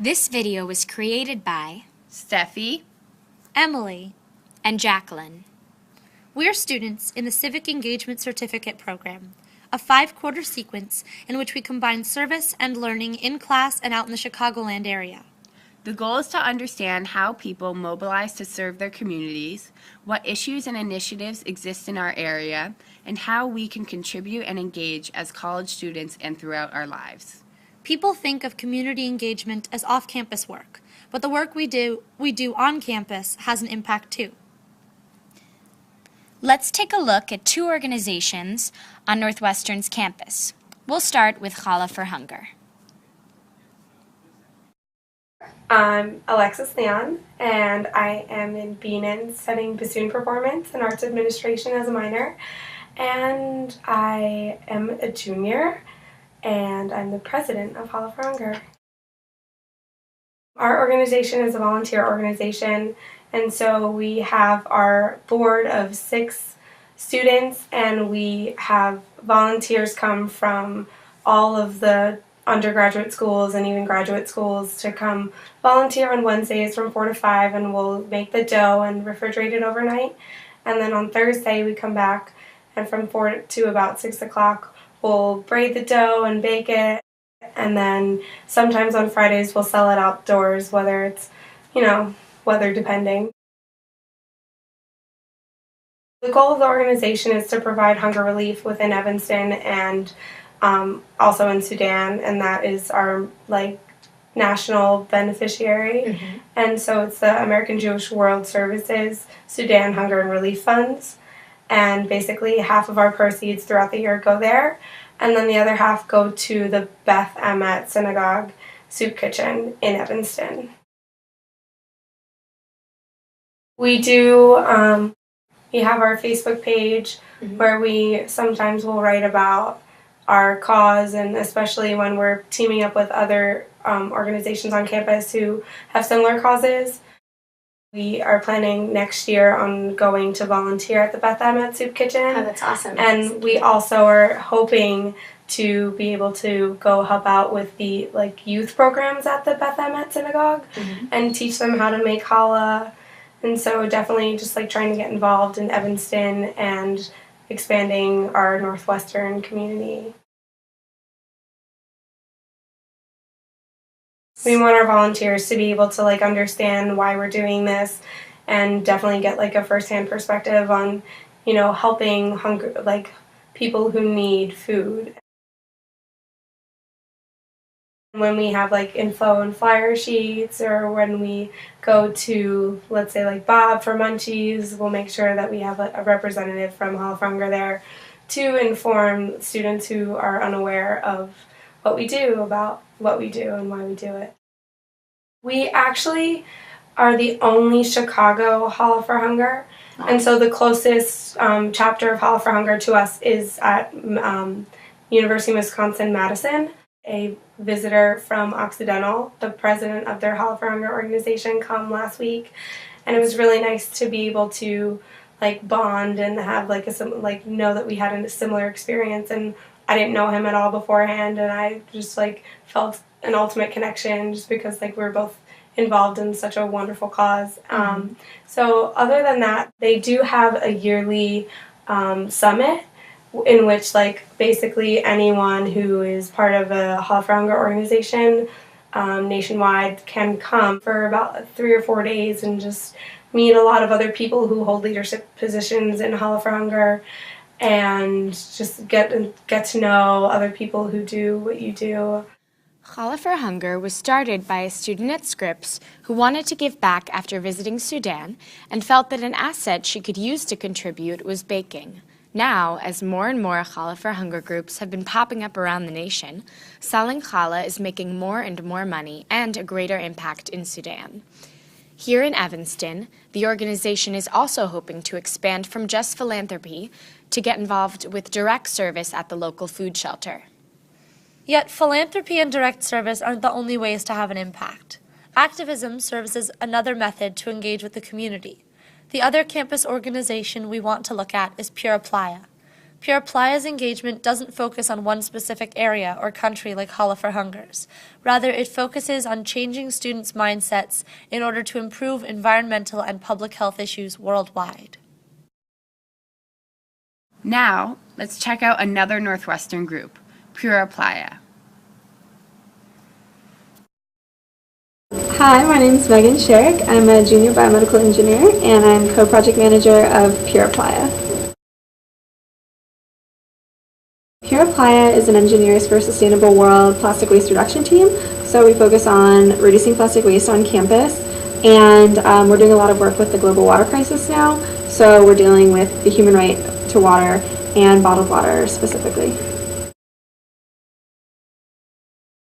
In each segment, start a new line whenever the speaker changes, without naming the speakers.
This video was created by
Steffi,
Emily, and Jacqueline. We're students in the Civic Engagement Certificate Program, a 5-quarter sequence in which we combine service and learning in class and out in the Chicagoland area.
the goal is to understand how people mobilize to serve their communities, what issues and initiatives exist in our area, and how we can contribute and engage as college students and throughout our lives.
People think of community engagement as off-campus work, but the work we do on campus has an impact too. Let's take a look at 2 organizations on Northwestern's campus. We'll start with Challah for Hunger.
I'm Alexis Leon, and I am in Beanon studying bassoon performance and arts administration as a minor. And I am a junior, and I'm the president of Challah for Hunger. Our organization is a volunteer organization, and so we have our board of 6 students, and we have volunteers come from all of the undergraduate schools and even graduate schools to come volunteer on Wednesdays from 4 to 5, and we'll make the dough and refrigerate it overnight. And then on Thursday we come back, and from 4 to about 6 o'clock we'll braid the dough and bake it. And then sometimes on Fridays we'll sell it outdoors, whether it's, weather depending. The goal of the organization is to provide hunger relief within Evanston and also in Sudan, and that is our national beneficiary. Mm-hmm. And so it's the American Jewish World Services Sudan Hunger and Relief Funds, and basically half of our proceeds throughout the year go there, and then the other half go to the Beth Emet Synagogue Soup Kitchen in Evanston. We do, we have our Facebook page, mm-hmm. where we sometimes will write about our cause, and especially when we're teaming up with other organizations on campus who have similar causes. We are planning next year on going to volunteer at the Beth Emet Soup Kitchen.
Oh, that's awesome.
And we also are hoping to be able to go help out with the youth programs at the Beth Emet Synagogue, mm-hmm. and teach them how to make challah. And so definitely just trying to get involved in Evanston and expanding our Northwestern community. We want our volunteers to be able to understand why we're doing this, and definitely get a first-hand perspective on, helping people who need food. When we have info and flyer sheets, or when we go to, let's say Bob for Munchies, we'll make sure that we have a representative from Challah for Hunger there to inform students who are unaware of what we do, about what we do and why we do it. We actually are the only Chicago Challah for Hunger, and so the closest chapter of Challah for Hunger to us is at University of Wisconsin-Madison. A visitor from Occidental, the president of their Challah for Hunger organization, come last week, and it was really nice to be able to bond and have know that we had a similar experience. And I didn't know him at all beforehand, and I just felt an ultimate connection just because we were both involved in such a wonderful cause. Mm-hmm. So other than that, they do have a yearly summit in which basically anyone who is part of a Challah for Hunger organization nationwide can come for about 3 or 4 days and just meet a lot of other people who hold leadership positions in Challah for Hunger, and just get to know other people who do what you do.
Challah for Hunger was started by a student at Scripps who wanted to give back after visiting Sudan and felt that an asset she could use to contribute was baking. Now, as more and more Challah for Hunger groups have been popping up around the nation, selling challah is making more and more money and a greater impact in Sudan. Here in Evanston, the organization is also hoping to expand from just philanthropy to get involved with direct service at the local food shelter. Yet philanthropy and direct service aren't the only ways to have an impact. Activism serves as another method to engage with the community. The other campus organization we want to look at is Pura Playa.
Pura Playa's engagement doesn't focus on one specific area or country like Challah for Hungers. Rather, it focuses on changing students' mindsets in order to improve environmental and public health issues worldwide.
Now, let's check out another Northwestern group, Pura Playa.
Hi, my name is Megan Sherrick. I'm a junior biomedical engineer and I'm co-project manager of Pura Playa. Pura Playa is an Engineers for a Sustainable World plastic waste reduction team. So we focus on reducing plastic waste on campus, and we're doing a lot of work with the global water crisis now. So we're dealing with the human right to water and bottled water specifically.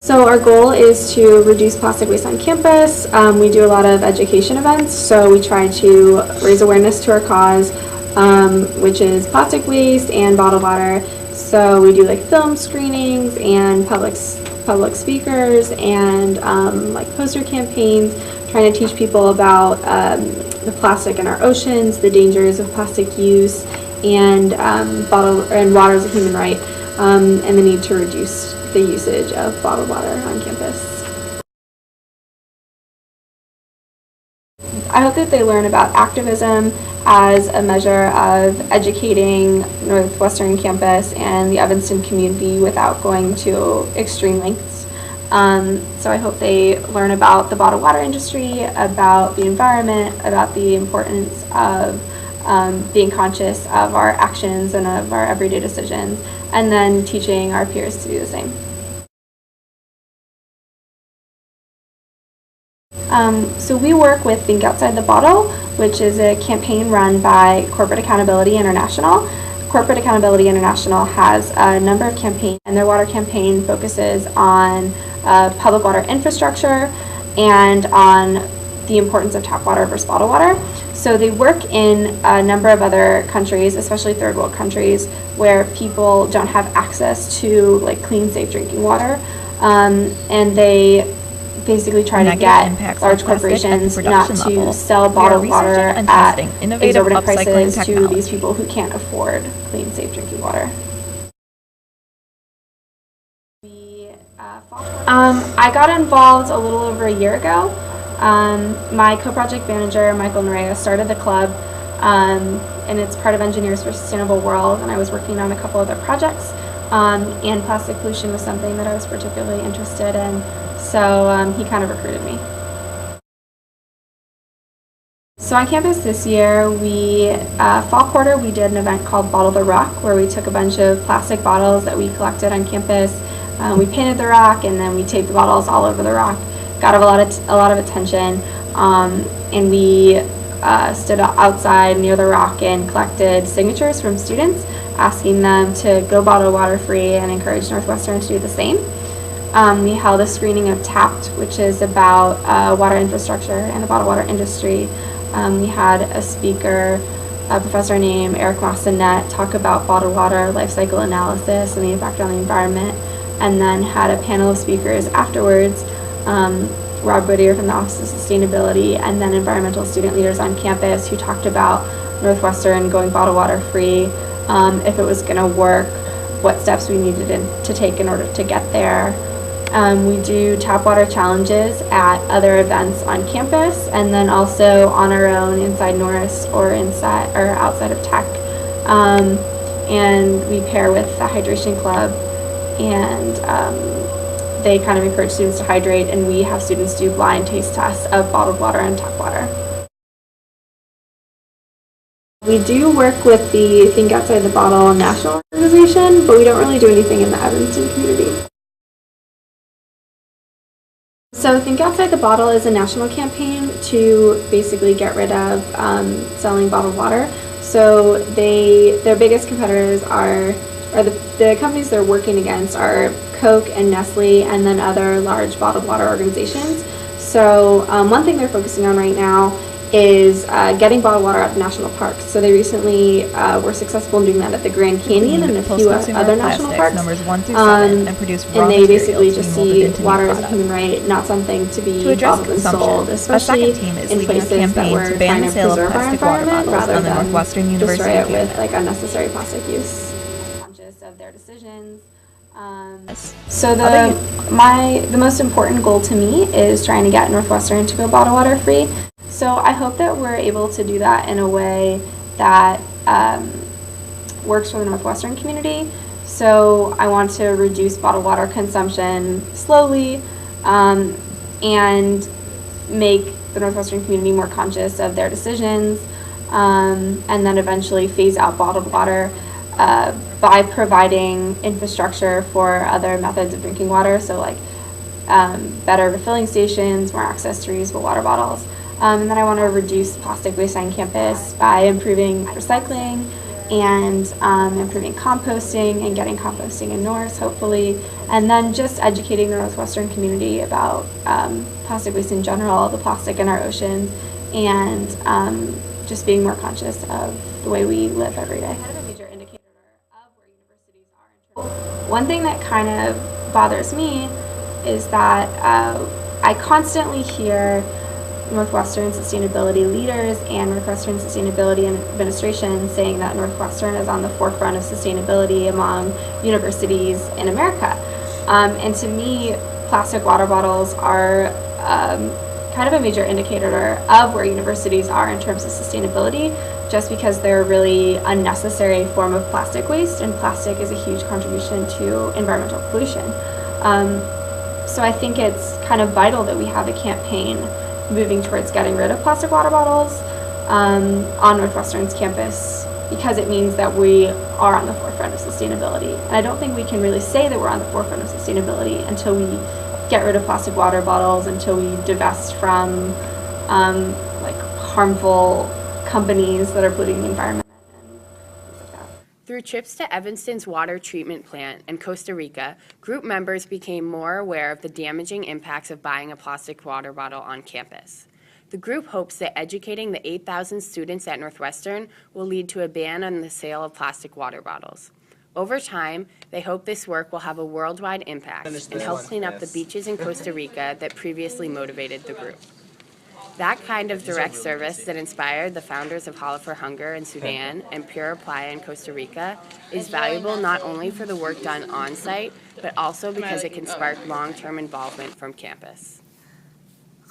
So our goal is to reduce plastic waste on campus. We do a lot of education events, so we try to raise awareness to our cause, which is plastic waste and bottled water. So we do like film screenings and public speakers and like poster campaigns, trying to teach people about the plastic in our oceans, the dangers of plastic use, and water as a human right, and the need to reduce the usage of bottled water on campus. I hope that they learn about activism as a measure of educating Northwestern campus and the Evanston community without going to extreme lengths. So I hope they learn about the bottled water industry, about the environment, about the importance of being conscious of our actions and of our everyday decisions, and then teaching our peers to do the same. So we work with Think Outside the Bottle, which is a campaign run by Corporate Accountability International. Corporate Accountability International has a number of campaigns, and their water campaign focuses on public water infrastructure and on the importance of tap water versus bottled water. So they work in a number of other countries, especially third world countries, where people don't have access to like clean, safe drinking water, and they basically try to get large corporations not to sell bottled water at exorbitant prices to these people who can't afford clean, safe drinking water. I got involved a little over a year ago. My co-project manager, Michael Nerea, started the club, and it's part of Engineers for a Sustainable World, and I was working on a couple other projects, and plastic pollution was something that I was particularly interested in, so he kind of recruited me. So on campus this year, fall quarter, we did an event called Bottle the Rock, where we took a bunch of plastic bottles that we collected on campus, we painted the rock, and then we taped the bottles all over the rock. Got a lot of attention, and we stood outside near the rock and collected signatures from students, asking them to go bottled water free and encourage Northwestern to do the same. We held a screening of Tapped, which is about water infrastructure and the bottled water industry. We had a speaker, a professor named Eric Massonet, talk about bottled water life cycle analysis and the impact on the environment, and then had a panel of speakers afterwards, Rob Whittier from the Office of Sustainability, and then environmental student leaders on campus who talked about Northwestern going bottled water free, if it was going to work, what steps we needed to take in order to get there. We do tap water challenges at other events on campus, and then also on our own inside Norris or outside of Tech. And we pair with the Hydration Club, and they kind of encourage students to hydrate, and we have students do blind taste tests of bottled water and tap water. We do work with the Think Outside the Bottle national organization, but we don't really do anything in the Evanston community. So Think Outside the Bottle is a national campaign to basically get rid of selling bottled water. So their biggest competitors are the companies they're working against are Coke and Nestle, and then other large bottled water organizations. So one thing they're focusing on right now is getting bottled water out of national parks. So they recently were successful in doing that at the Grand Canyon and a few other national parks. And they basically just see water as a human right, not something to be bottled and sold, especially in places that we're trying to preserve our environment rather than destroy it with like unnecessary plastic use. their decisions. So the most important goal to me is trying to get Northwestern to go bottled water free. So I hope that we're able to do that in a way that works for the Northwestern community. So I want to reduce bottled water consumption slowly and make the Northwestern community more conscious of their decisions, and then eventually phase out bottled water by providing infrastructure for other methods of drinking water, so like better refilling stations, more access to reusable water bottles. And then I want to reduce plastic waste on campus by improving recycling and improving composting and getting composting in North, hopefully, and then just educating the Northwestern community about plastic waste in general, the plastic in our oceans, and just being more conscious of the way we live every day. Kind of a major indicator of where universities are. One thing that kind of bothers me is that I constantly hear Northwestern sustainability leaders and Northwestern sustainability administration saying that Northwestern is on the forefront of sustainability among universities in America. And to me, plastic water bottles are kind of a major indicator of where universities are in terms of sustainability, just because they're a really unnecessary form of plastic waste, and plastic is a huge contribution to environmental pollution. So I think it's kind of vital that we have a campaign moving towards getting rid of plastic water bottles on Northwestern's campus, because it means that we are on the forefront of sustainability. And I don't think we can really say that we're on the forefront of sustainability until we get rid of plastic water bottles, until we divest from like harmful companies that are polluting the environment and things like that.
Through trips to Evanston's water treatment plant in Costa Rica, group members became more aware of the damaging impacts of buying a plastic water bottle on campus. The group hopes that educating the 8,000 students at Northwestern will lead to a ban on the sale of plastic water bottles. Over time, they hope this work will have a worldwide impact and help clean up the beaches in Costa Rica that previously motivated the group. That kind of direct service that inspired the founders of Challah for Hunger in Sudan and Pura Playa in Costa Rica is valuable not only for the work done on-site, but also because it can spark long-term involvement from campus.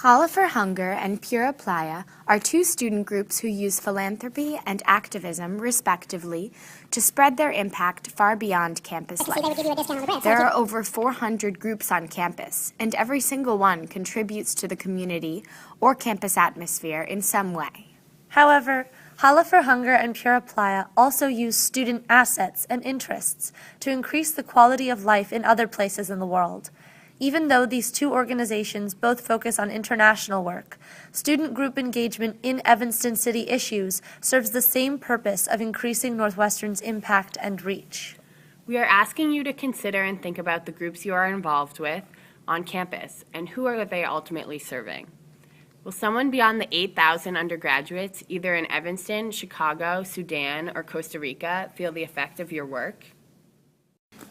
Challah for Hunger and Pura Playa are two student groups who use philanthropy and activism, respectively, to spread their impact far beyond campus life. There are over 400 groups on campus, and every single one contributes to the community or campus atmosphere in some way.
However, Challah for Hunger and Pura Playa also use student assets and interests to increase the quality of life in other places in the world. Even though these two organizations both focus on international work, student group engagement in Evanston city issues serves the same purpose of increasing Northwestern's impact and reach.
We are asking you to consider and think about the groups you are involved with on campus and who are they ultimately serving. Will someone beyond the 8,000 undergraduates, either in Evanston, Chicago, Sudan, or Costa Rica, feel the effect of your work?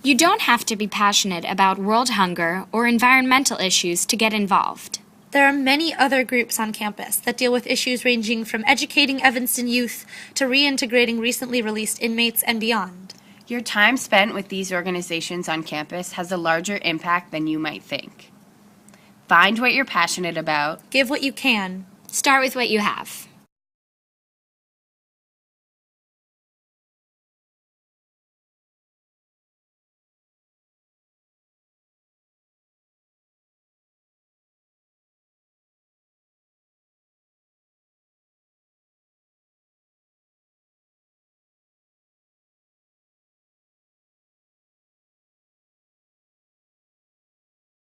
You don't have to be passionate about world hunger or environmental issues to get involved.
There are many other groups on campus that deal with issues ranging from educating Evanston youth to reintegrating recently released inmates and beyond.
Your time spent with these organizations on campus has a larger impact than you might think. Find what you're passionate about.
Give what you can.
Start with what you have.